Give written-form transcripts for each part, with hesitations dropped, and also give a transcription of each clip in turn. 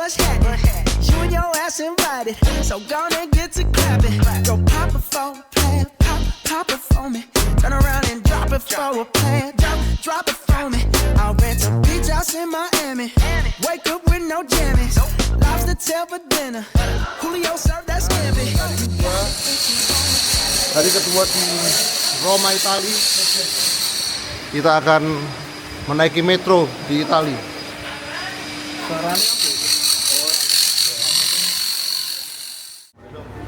bush hat. You and your ass invited, so gonna get to clapping. Go pop it for a plan, pop it for me. Turn around and drop it for a plan, drop it for me. I'll rent a beach house in Miami. Wake up with no jammies. Lobster tail for dinner. Julio serve that scampi. Hari kedua di Roma, Itali. Kita akan menaiki metro di Itali.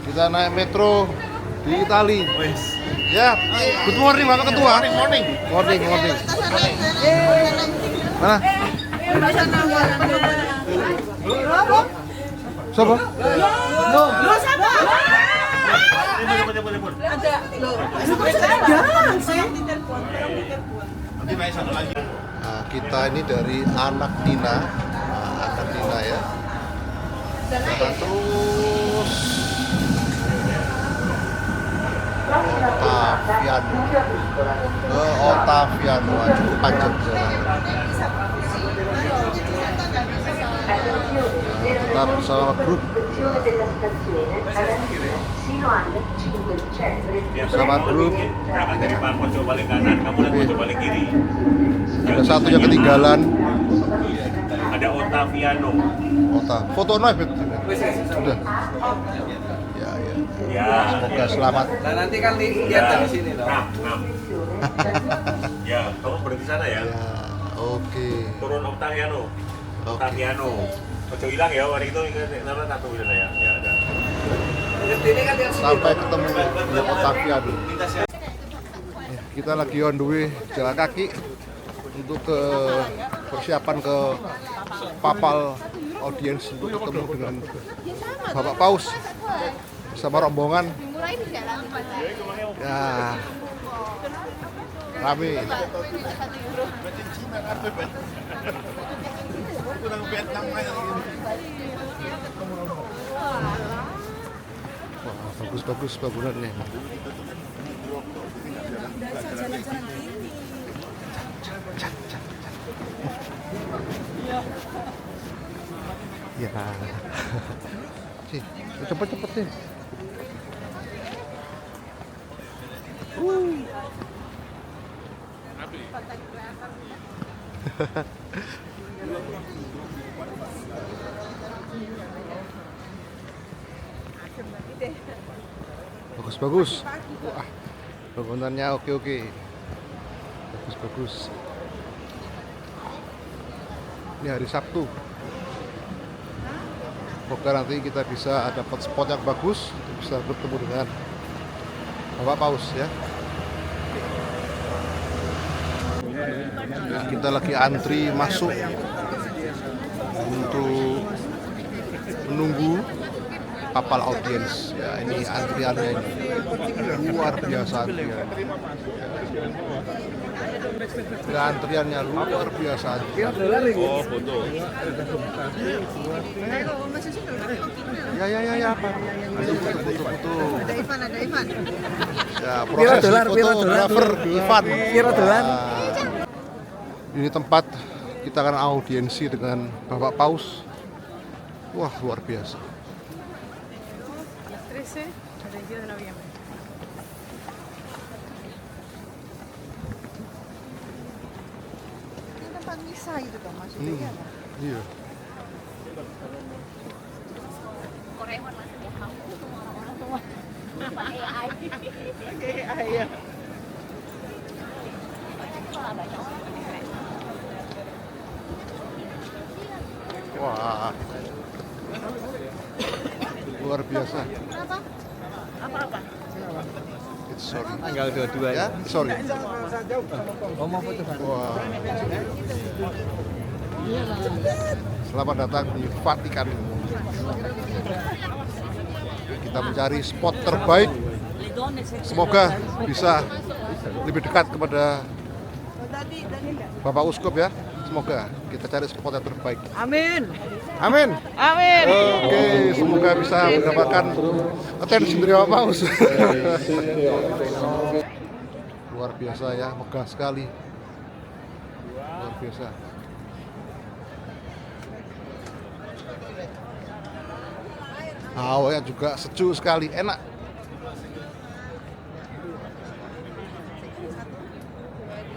Kita naik metro di Itali. Ya, good morning Bapak Ketua. Morning. Mana? Siapa? Lo siapa? Ada lo. Jangan sih. Nah, kita ini dari anak Tina ya. Jalan terus Ottaviano, cukup panjang jalan. Kita bersama grup ada satu yang ketinggalan. Ada Ottaviano. Foto naik sudah. Ya. Semoga selamat. Nah nanti kan lihat dari sini loh. Ya, kamu berhenti sana ya. Oke. Turun Ottaviano. Ojo hilang ya, hari itu karena satu sana ya. Ya ada. Sampai ketemu di Ottaviano. Kita lagi on the way jalan kaki untuk ke persiapan ke papal audience untuk ketemu dengan Bapak Paus bersama rombongan. Ya, rame. Wah, bagus bangunannya. Ya, sih, cepet sih. Bagus. Wah, bangunannya oke. Bagus. Ini hari Sabtu. Semoga nanti kita bisa dapat spot yang bagus, bisa bertemu dengan Bapak Paus ya. Nah, kita lagi antri masuk untuk menunggu papal audience ya. Ini antriannya ini luar biasa antriannya luar biasa. Oh, foto. Ya Pak. Foto. Ada Ivan. Ya, proses fotografer Ivan. Ini tempat kita akan audiensi dengan Bapak Paus. Wah, luar biasa. 13 al 22 de noviembre. Ini tempat misa gitu kan maksudnya. Iya. Korea maksudnya kamu orang tua. Pakai AI ya. Wah. Luar biasa. Apa? Sorry. Tanggal 22 Ya, sorry. Mau foto kan? Wah. Selamat datang di Vatikan. Kita mencari spot terbaik. Semoga bisa lebih dekat kepada Bapak Uskup ya. Semoga kita cari spot yang terbaik. Amin. Oke, semoga bisa mendapatkan atensi dari Bapak Paus. Luar biasa ya, megah sekali. Luar biasa. Hawanya juga sejuk sekali, enak.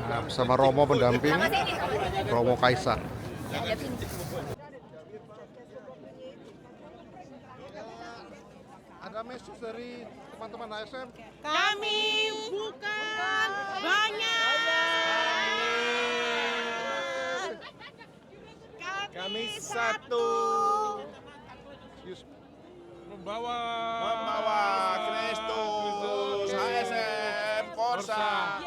Nah, bersama Romo pendamping, Romo Kaisar. Ada message dari teman-teman ASM. Kami bukan banyak. Kami satu. Membawa Kristus, ASM, Korsa.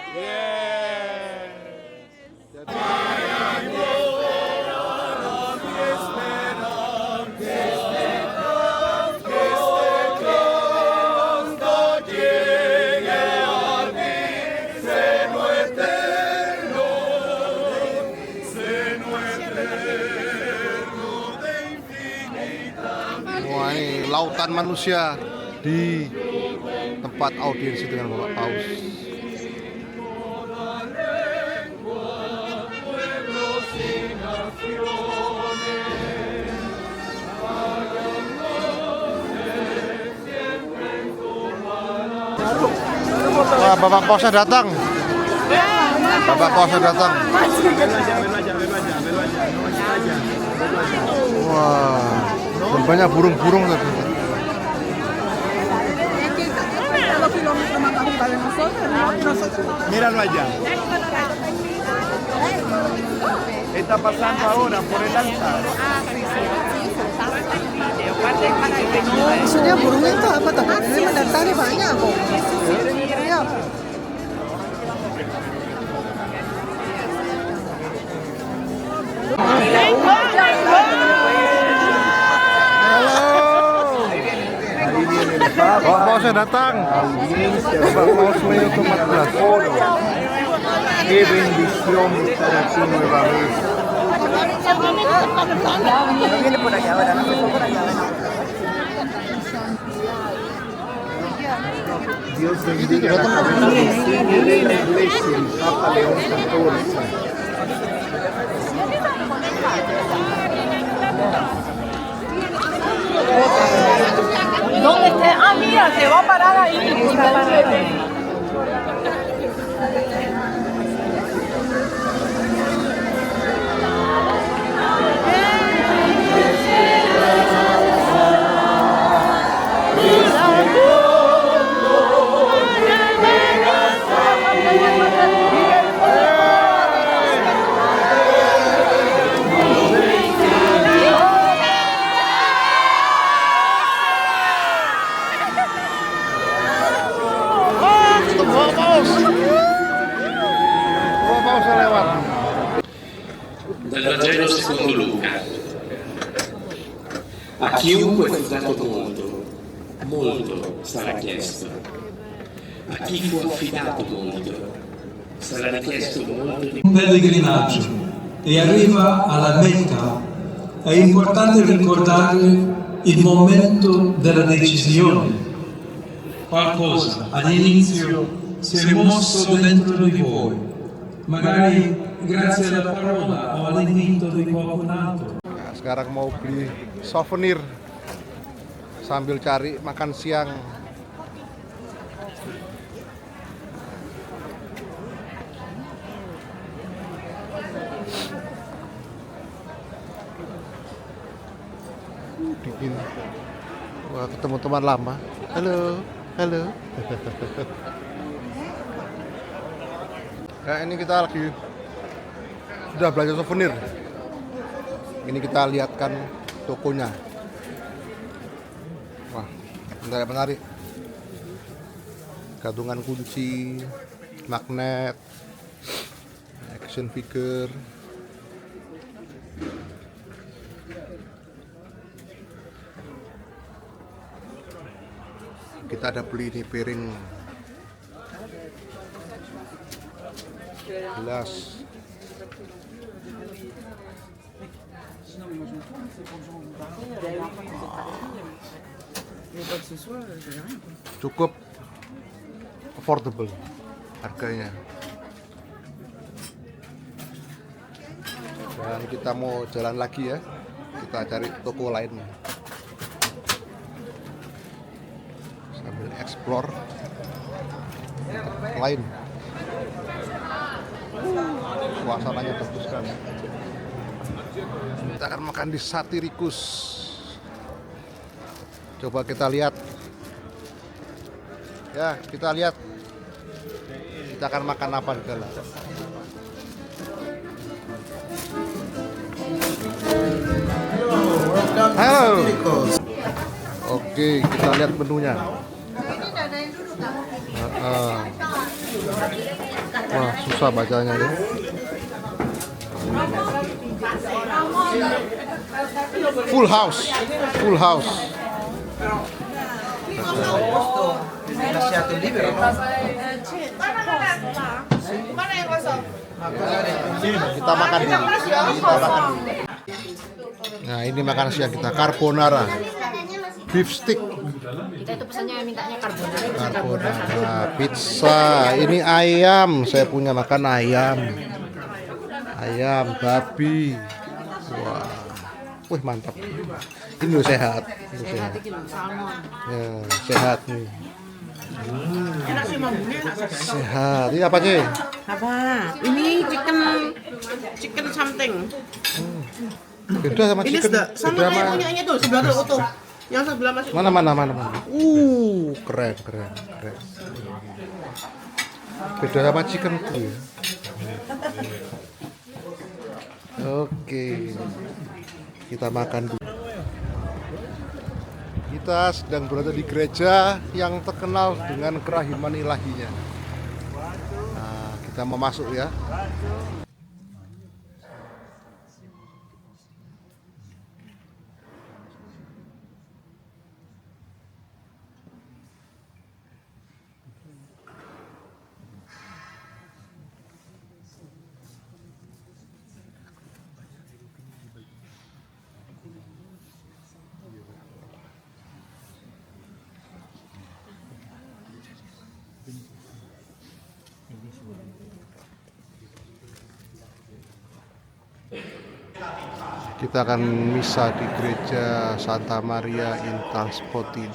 Wah, ini lautan manusia di tempat audiensi dengan Bapak Paus. Wah, Bapak Pausnya datang. Bapak Pausnya datang. Wah, dan banyak burung-burung tadi. Míralo allá. Está pasando ahora por el altar. Maksudnya burungnya itu apa tuh? Ini mendaftarnya banyak kok. Ya. Bapak Pausnya datang. Bapak Paus Leo ke-14. Qué bendición estar aquí nueva vez. Viene por allá ahora, no se fue por allá. Dios bendiga la cabeza de la iglesia, el Papa León XIV. ¿Dónde está? Ah, mira, se va a parar ahí. Está parado ahí. Dal Vangelo secondo Luca. A chiunque fu dato molto sarà chiesto. A chi fu affidato molto sarà richiesto molto di più. Un pellegrinaggio e arriva alla Mecca. È importante ricordare il momento della decisione. Qualcosa all'inizio si è mosso dentro di voi, magari grazie alla parola o all'invito di qualcun altro. Nah, sekarang mau beli souvenir sambil cari makan siang. Dingin. Wah, ketemu teman lama. Halo, halo. Nah, ini kita lagi sudah belanja souvenir. Ini kita lihatkan tokonya. Wah, menarik. Gantungan kunci, magnet, action figure. Kita ada beli ini piring, gelas. Cukup affordable harganya. Dan kita mau jalan lagi ya. Kita kita cari toko lain sambil explore tempat lain. Suasananya bagus sekali. Kita akan makan di Satiricus. Coba kita lihat. Ya, kita lihat. Kita akan makan apa di dalam. Halo. Oke, kita lihat menunya. Wah, susah bacanya ya. Full house. Kita makan dulu. Nah, ini makan siang kita, carbonara, beef stick. Kita itu pesannya mintanya carbonara. Carbonara, pizza. Ini ayam, saya punya makan ayam. Ayam, babi. Wah, wih mantap. Ini loh sehat. Ya, sehat nih. Sehat. Ini apa sih? Apa? Ini chicken something. Beda sama Ini chicken. sama Beda kayak sama. punyanya tuh sebelah tuh utuh. Yang sebelah masih. Mana. Keren. Beda sama chicken tuh ya. Oke. Kita makan dulu. Kita sedang berada di gereja yang terkenal dengan kerahiman ilahinya. Nah, kita mau masuk ya. Kita akan misa di gereja Santa Maria in Transportin.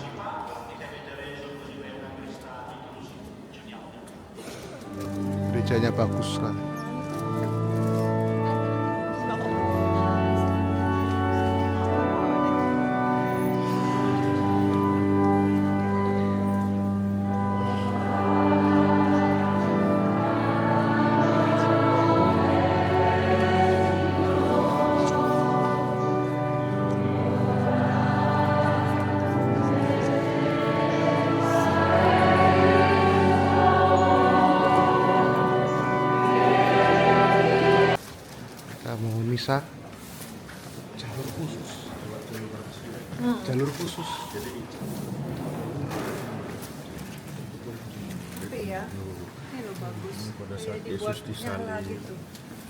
Gerejanya bagus kan. Misa jalur khusus. Iya. Ini loh bagus. Pada saat Yesus disalib.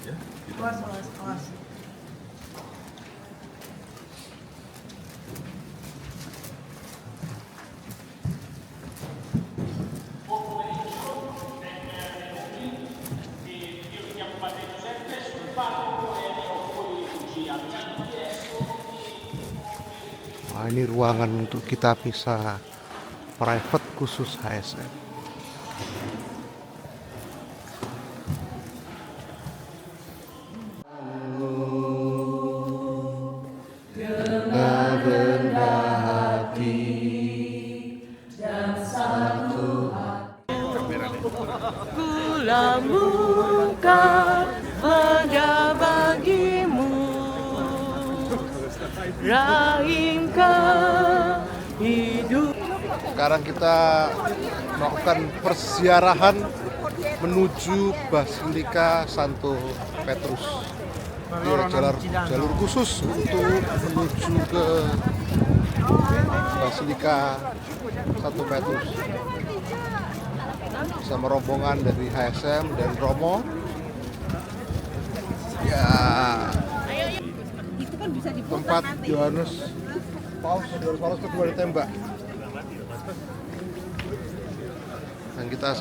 Ya, Awas. Wah, ini ruangan untuk kita bisa private khusus HSM. Benda hati dan satu Kulamukan pada bagimu, rahimkan hidup. Sekarang kita melakukan perziarahan menuju Basilika Santo Petrus. Ini jalur khusus untuk menuju ke Basilika Santo Petrus. Bersama rombongan dari HSM dan Romo. Ya. Tempat Yohanes Paus kedua ditembak. Dan kita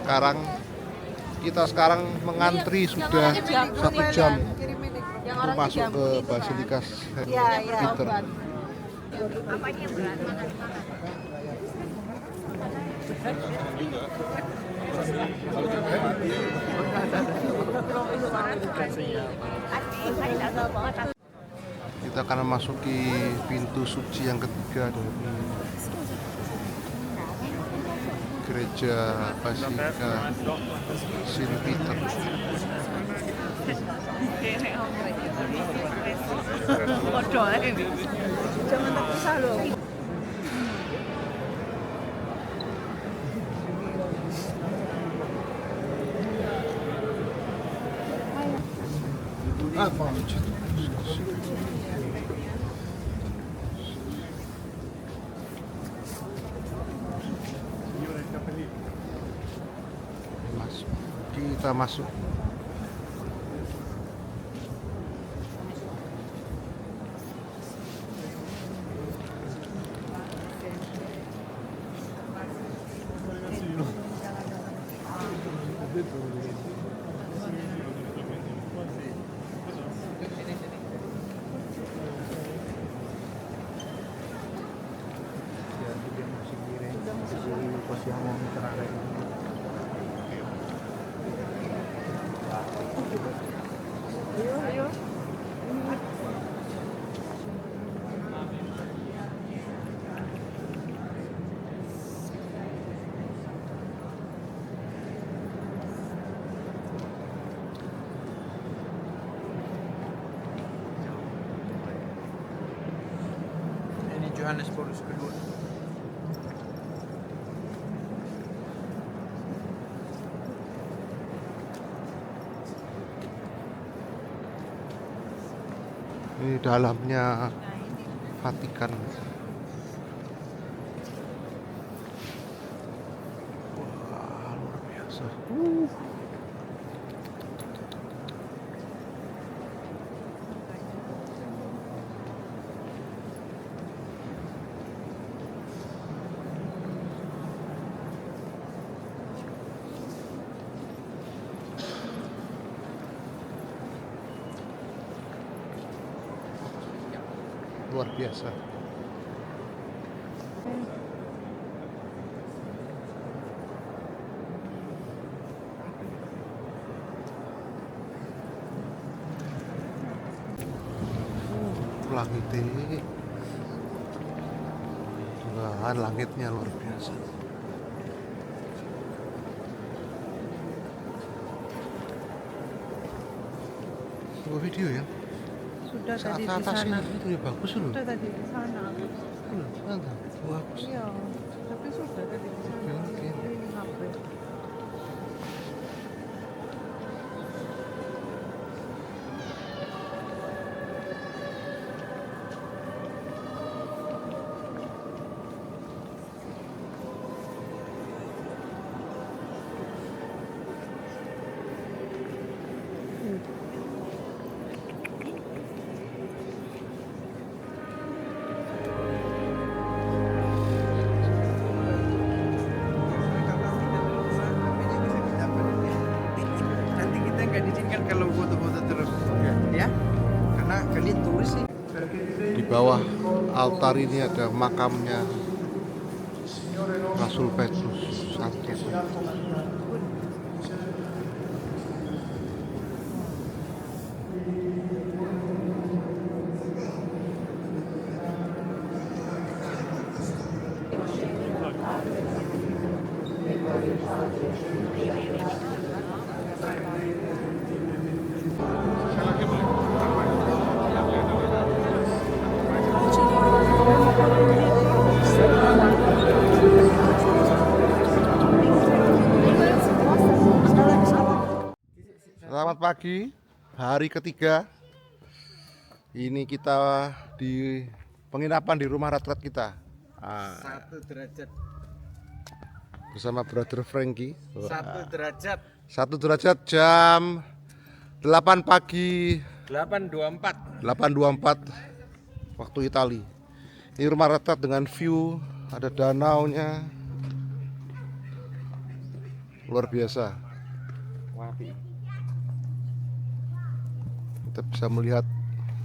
sekarang mengantri sudah 1 jam. Untuk masuk ke Basilika Peter. Apanya yang berat? Kita akan memasuki pintu suci yang ketiga dari gereja Basilika Saint Peter. Jangan tak bisa loh. Kita masuk. Ini Johannes Paulus kedua. Ini dalamnya Vatikan. Wah, luar biasa. Luar biasa. Langitnya, Tuhan, langitnya luar biasa. Sebuah video ya. Sudah Saat tadi di atas sana. itu ya bagus loh. Sudah tadi di sana. Bagus. Iya, tapi sudah tadi di sana. Oke. Ini HP. Nanti kita nggak diizinkan kalau foto-foto terus, ya? Karena kalian turis sih. Di bawah altar ini ada makamnya Rasul Petrus I. Selamat pagi, hari ketiga. Ini kita di penginapan di rumah retret kita. 1 derajat. Bersama Brother Frankie. 1 derajat. 1 derajat jam 8 pagi. 8.24. 8.24 waktu Itali. Ini rumah retret dengan view, ada danaunya. Luar biasa. Wapi. Kita bisa melihat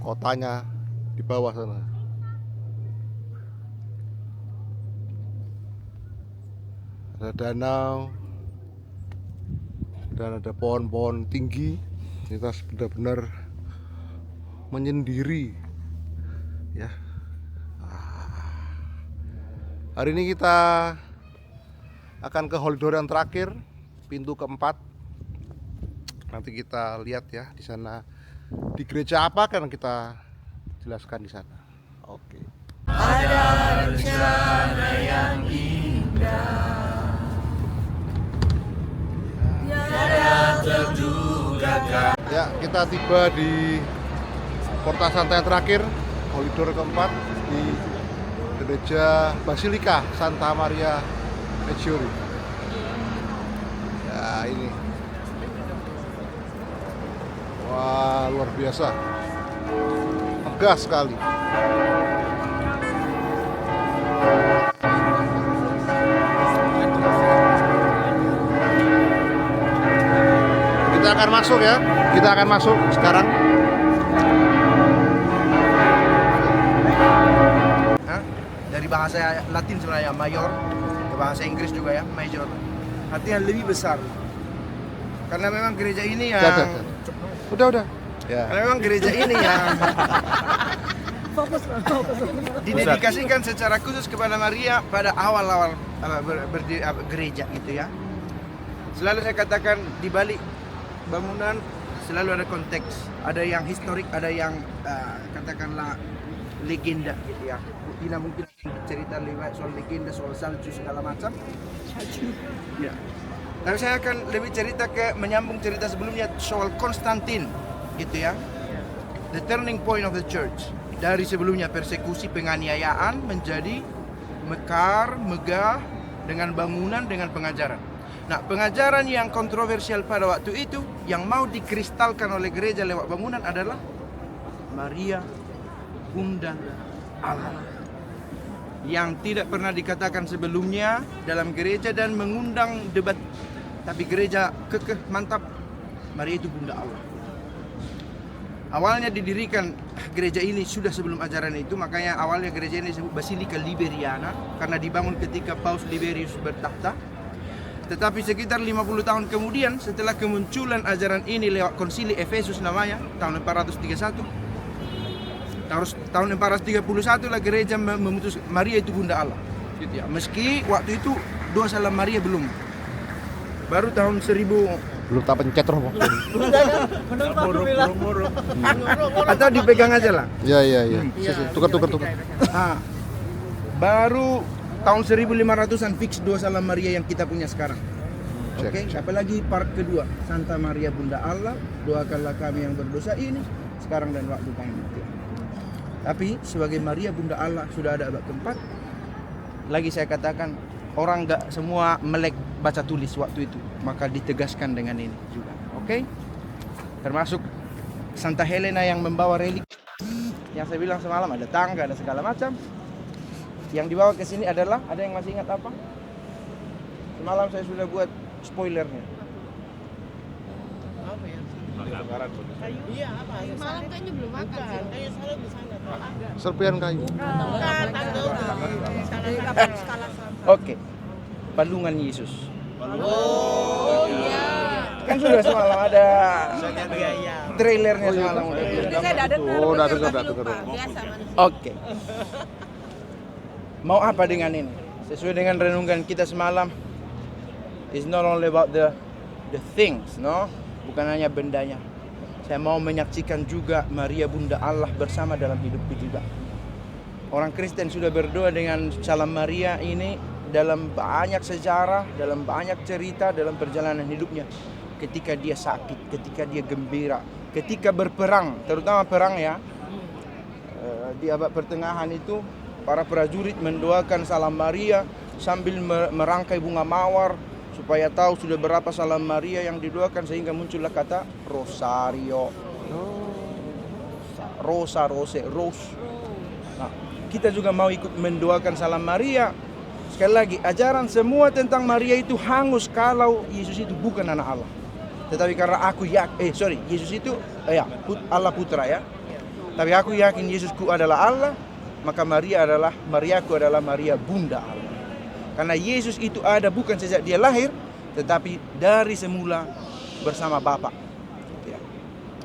kotanya di bawah sana. Ada danau dan ada pohon-pohon tinggi. Kita benar-benar menyendiri ya. Hari ini kita akan ke koridor yang terakhir, pintu keempat. Nanti kita lihat ya di sana di gereja apa kan kita jelaskan di sana. Oke. Ada rencana yang indah, tiada terduga. Ya, kita tiba di Porta Santa yang terakhir, koridor keempat di gereja Basilika Santa Maria Maggiore. Ya, ini. Wah, luar biasa. Megah sekali. Kita akan masuk ya. Kita akan masuk sekarang. Dari bahasa Latin sebenarnya mayor, ke bahasa Inggris juga ya major. Artinya lebih besar. Karena memang gereja ini yang Udah. Ya. karena memang gereja ini yang didedikasikan secara khusus kepada Maria pada awal-awal gereja gitu ya. Selalu saya katakan di balik bangunan selalu ada konteks, ada yang historik, ada yang katakanlah legenda gitu ya. Tidak mungkin cerita lewat soal legenda, soal salju segala macam. Ya. Tapi saya akan lebih cerita ke menyambung cerita sebelumnya soal Konstantin gitu ya. The turning point of the church. Dari sebelumnya persekusi, penganiayaan menjadi mekar, megah dengan bangunan, dengan pengajaran. Nah, pengajaran yang kontroversial pada waktu itu yang mau dikristalkan oleh gereja lewat bangunan adalah Maria Bunda Allah, yang tidak pernah dikatakan sebelumnya dalam gereja dan mengundang debat. Tapi gereja kekeh mantap, Maria itu Bunda Allah. Awalnya didirikan gereja ini sudah sebelum ajaran itu, makanya awalnya gereja ini disebut Basilika Liberiana karena dibangun ketika Paus Liberius bertahta. Tetapi sekitar 50 tahun kemudian setelah kemunculan ajaran ini lewat konsili Efesus namanya tahun 431, tahun 431 lah gereja memutus Maria itu Bunda Allah gitu ya. Meski waktu itu doa salam Maria belum, baru tahun 1000 Belum tak pencet roh. atau dipegang aja lah. Iya. Tukar. Baru tahun 1500-an fix doa salam Maria yang kita punya sekarang. Oke, apalagi part kedua, Santa Maria Bunda Allah, doakanlah kami yang berdosa ini sekarang dan waktu kami mati. Tapi sebagai Maria Bunda Allah sudah ada abad keempat. Lagi saya katakan orang nggak semua melek baca tulis waktu itu, maka ditegaskan dengan ini juga. Oke? Termasuk Santa Helena yang membawa relik yang saya bilang semalam, ada tangga, ada segala macam. Yang dibawa ke sini adalah, ada yang masih ingat apa? Semalam saya sudah buat spoilernya. Apa ya? Iya, apa? Malam kayaknya belum makan sih. Kayaknya selalu di sana. Serpian kayu. Oke. Palungan Yesus. Oh iya. Kan sudah semalam ada trailernya semalam udah. Udah dengar. Oke. Mau apa dengan ini? Sesuai dengan renungan kita semalam, it's not only about the things, no? Bukan hanya bendanya. Saya mau menyaksikan juga Maria Bunda Allah bersama dalam hidupku juga. Orang Kristen sudah berdoa dengan salam Maria ini dalam banyak sejarah, dalam banyak cerita, dalam perjalanan hidupnya. Ketika dia sakit, ketika dia gembira, ketika berperang, terutama perang ya. Di abad pertengahan itu para prajurit mendoakan salam Maria sambil merangkai bunga mawar supaya tahu sudah berapa salam Maria yang didoakan, sehingga muncullah kata Rosario. Rosa, Rose, Rose. Nah, kita juga mau ikut mendoakan salam Maria. Sekali lagi, ajaran semua tentang Maria itu hangus kalau Yesus itu bukan anak Allah. Tetapi karena aku Yesus itu Allah Putra ya. Tapi aku yakin Yesusku adalah Allah, maka Mariaku adalah Maria Bunda Allah. Karena Yesus itu ada bukan sejak dia lahir, tetapi dari semula bersama Bapa. Ya.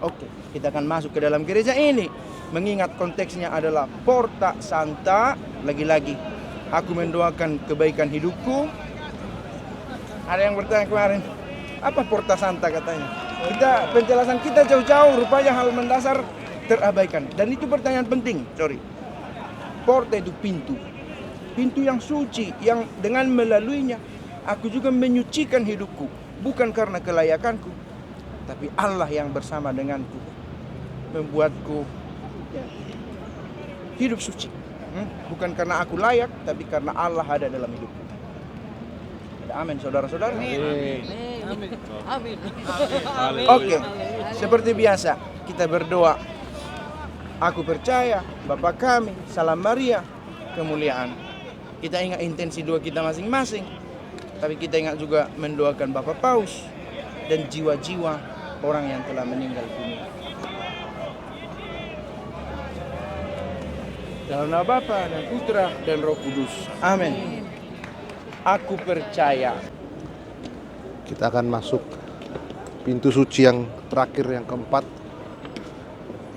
Oke, kita akan masuk ke dalam gereja ini. Mengingat konteksnya adalah Porta Santa. Lagi-lagi, aku mendoakan kebaikan hidupku. Ada yang bertanya kemarin, apa Porta Santa katanya? Penjelasan kita jauh-jauh, rupanya hal mendasar terabaikan. Dan itu pertanyaan penting, Porta itu pintu. Pintu yang suci, yang dengan melaluinya aku juga menyucikan hidupku. Bukan karena kelayakanku, tapi Allah yang bersama denganku membuatku hidup suci. Bukan karena aku layak, tapi karena Allah ada dalam hidupku. Amin, saudara-saudara. Amin. Oke, seperti biasa kita berdoa. Aku percaya, Bapa kami, Salam Maria, kemuliaan. Kita ingat intensi doa kita masing-masing. Tapi kita ingat juga mendoakan Bapak Paus dan jiwa-jiwa orang yang telah meninggal dunia. Dalam nama Bapa dan Putra dan Roh Kudus. Amin. Aku percaya. Kita akan masuk pintu suci yang terakhir, yang keempat,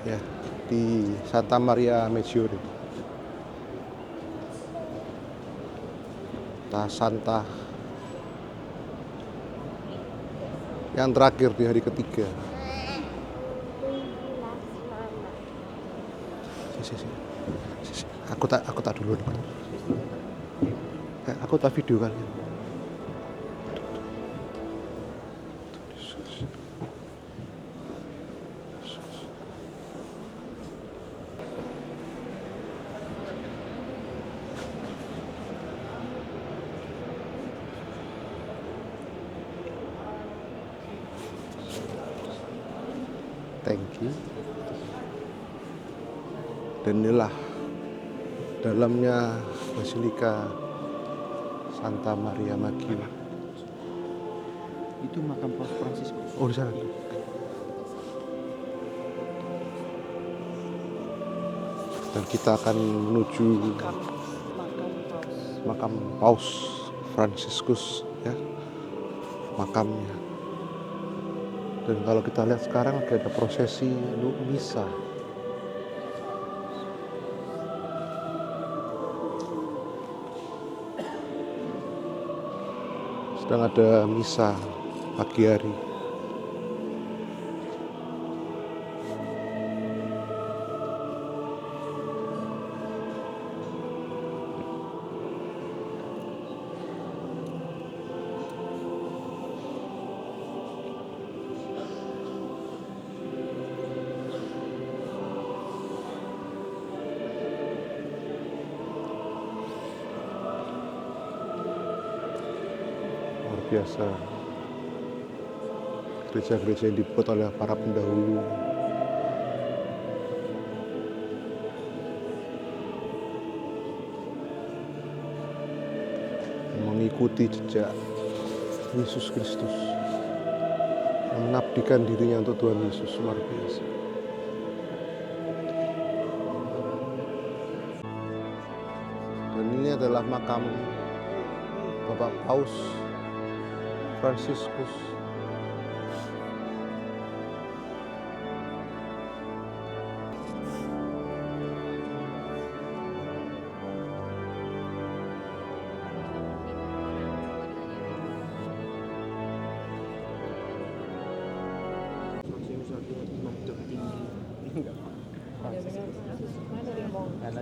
ya, di Santa Maria Maggiore. Santa yang terakhir di hari ketiga. Aku tak dulu. Aku tak video kalian. Thank you. Dan inilah dalamnya Basilika Santa Maria Maggiore. Itu makam Paus Fransiskus. Oh, di sana. Dan kita akan menuju makam Paus Fransiskus, ya, makamnya. Dan kalau kita lihat sekarang lagi ada prosesi misa. Sedang ada misa pagi hari. Biasa gereja-gereja yang dibuat oleh para pendahulu, mengikuti jejak Yesus Kristus, mengabdikan dirinya untuk Tuhan Yesus. Luar biasa. Dan ini adalah makam Bapak Paus Fransiskus.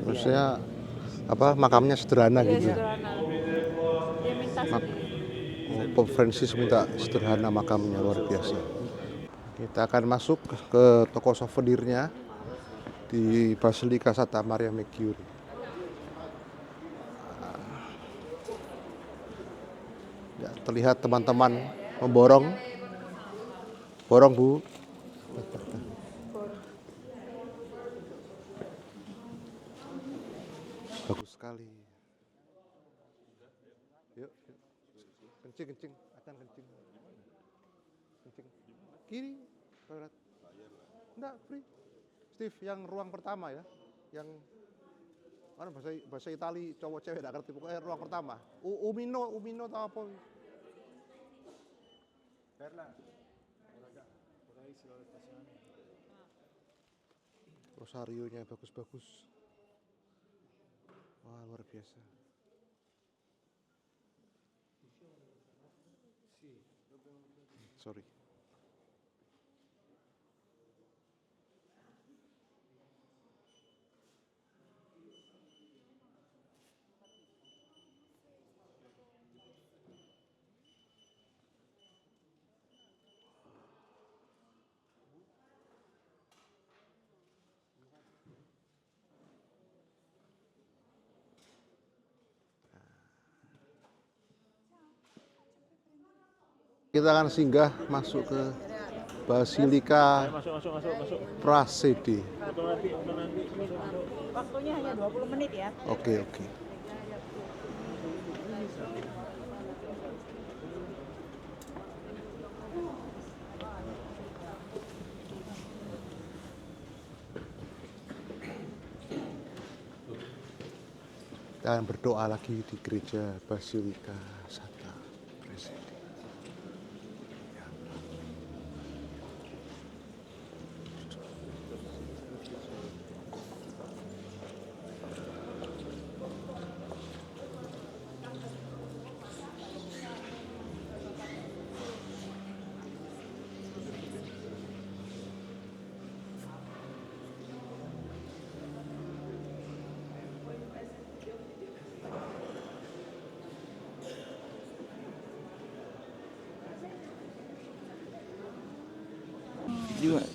Maksudnya apa, makamnya sederhana gitu. Pope Francis minta sederhana makamnya, luar biasa. Kita akan masuk ke toko souvenirnya di Basilika Santa Maria Maggiore. Ya, terlihat teman-teman memborong. Borong, Bu. Bagus sekali. Yuk. Kencing, akan kencing. Kiri, toilet. Enggak, free. Steve, yang ruang pertama ya. Yang mana bahasa Itali cowok cewek enggak ngerti, pokoknya ruang pertama. Umino atau apa? Rosario-nya bagus-bagus. Wah, luar biasa. Sorry. Kita akan singgah masuk ke Basilika Masuk. Prasedia. Waktunya hanya 20 menit ya. Oke. Kita akan berdoa lagi di gereja Basilika Santa Prasedia.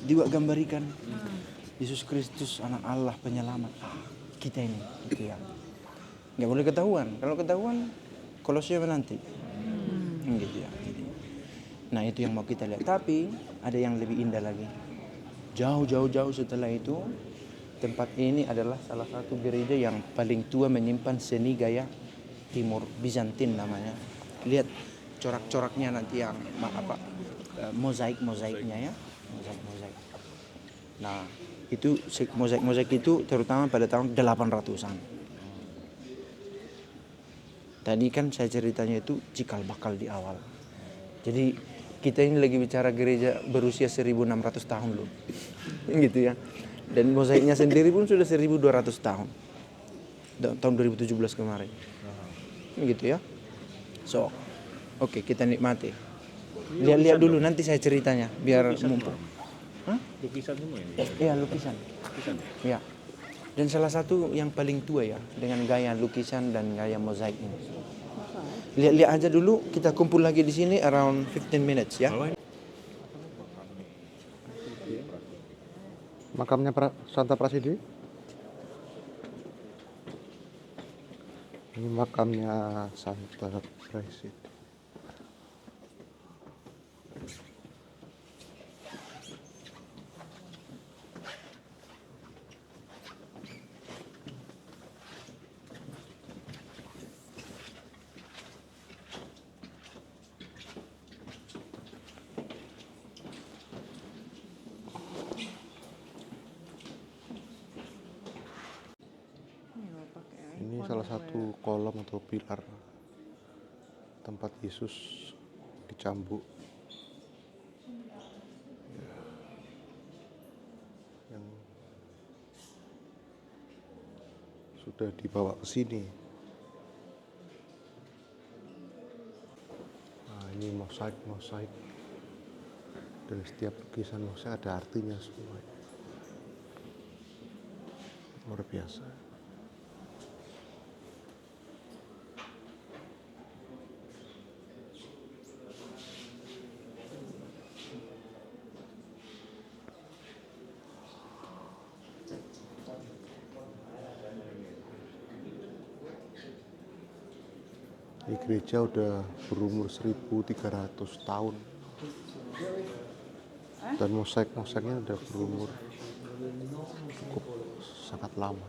Juga gambarikan Yesus Kristus anak Allah penyelamat kita ini gitu ya. Nggak boleh ketahuan. Kalau ketahuan Kolosium nanti gitu ya. Nah itu yang mau kita lihat. Tapi ada yang lebih indah lagi. Jauh setelah itu, tempat ini adalah salah satu gereja yang paling tua menyimpan seni gaya Timur Bizantin namanya. Lihat corak-coraknya nanti yang mozaik-mozaiknya ya. Mozaik. Nah, itu mozaik itu terutama pada tahun 800-an. Tadi kan saya ceritanya itu cikal bakal di awal. Jadi kita ini lagi bicara gereja berusia 1600 tahun loh. Gitu ya. Dan mozaiknya sendiri pun sudah 1200 tahun. Tahun 2017 kemarin. Gitu ya. So, oke, kita nikmati. Lihat dulu nanti saya ceritanya biar mumpung. Lukisan semua ini? Iya, lukisan. Ya. Dan salah satu yang paling tua ya dengan gaya lukisan dan gaya mozaik ini. Lihat aja dulu, kita kumpul lagi di sini around 15 minutes ya. Makamnya Santa Prasedia. Ini makamnya Santa Prasedia. Ini salah satu kolom atau pilar tempat Yesus dicambuk. Yang sudah dibawa ke sini. Nah, ini mosaik. Dan setiap lukisan mosaik ada artinya semua. Luar biasa. Ini gereja udah berumur 1300 tahun. Dan mosaik-mosaiknya udah berumur cukup sangat lama.